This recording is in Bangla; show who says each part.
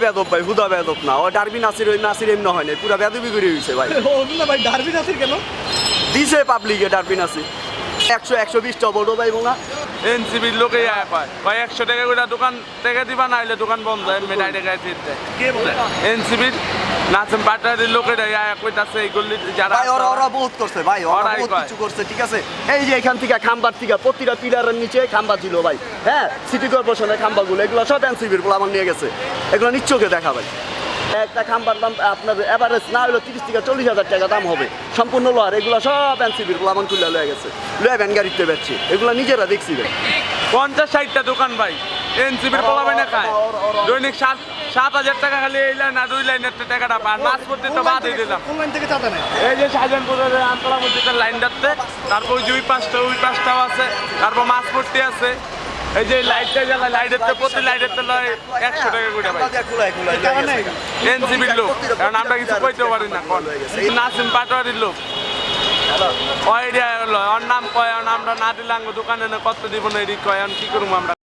Speaker 1: বেদব ভাই, হুদা বেদব না। ও ডারবি নাসির, ওই নাসির এমনি হয় না, পুরা বেদবি করে হইছে ভাই।
Speaker 2: না ভাই ডারবি নাসির কেন
Speaker 1: দিছে পাবলিকে ডারবি নাসির 100-120টা বড় ভাই বোনা।
Speaker 3: এনসিবির লোকে কয় 100 টাকা করে দোকান টাকা দিবা, না হলে দোকান বন্ধ হয়, মেটাই টাকা দিতে।
Speaker 2: কে বলে
Speaker 3: এনসিবির নাসিম পাটারির লোকেরা কইতাছে এইগুলি যারা
Speaker 1: ভাই ওরা বহুত করছে ভাই, ওরা
Speaker 3: ওরাই
Speaker 1: বহুত
Speaker 3: কয়।
Speaker 1: কিছু করছে, ঠিক আছে। এই যে এখান থেকে খাম্বার থেকে প্রতিটা পিলারের নিচে খাম্বা ছিল ভাই, হ্যাঁ, সিটি কর্পোরেশনের খাম্বাগুলো, এগুলো সব এনসিবির বলে আমার নিয়ে গেছে। এগুলো নিচ্চোকে দেখা ভাই। একটা খাম্বার দাম আপনার এভারেজ না হলো 30-40 হাজার টাকা দাম হবে, সম্পূর্ণ লোহার। এগুলো সব এনসিবির বলে আমার তুলে লয়ে গেছে, লয়ে ভ্যান গাড়িতে বেচছে, এগুলো নিজেরা দেখছি ভাই।
Speaker 3: 50-60টা দোকান ভাই এনসিবির পোলাবে না খায়। দৈনিক 7,000 টাকা খালি এই লাইন আর 2 লাইনের টাকাটা পায়। মাছ পড়তে তো বাদ দিয়ে দিলাম।
Speaker 2: কোন লাইন থেকে চাঁদা নেয়
Speaker 3: এই যে শাহজাহানপুরের আন্তরা মসজিদের লাইন যাচ্ছে, তারপর ওই যে ওই পাঁচটাও আছে, তারপর মাছ পড়তে আছে। এই যে লাইটটা জ্বালা, লাইটের তো প্রতি লাইটের তো 100 টাকা করে ভাই এনসিবির লোক, কারণ আমরা কিছু কইতে পারি না। কোন নাসিম পাটোয়ারির লোক ওই হলো ওর নাম কয়, আমরা না দিলে দোকানে কত দিব না, এদিক কয়, কি করবো আমরা।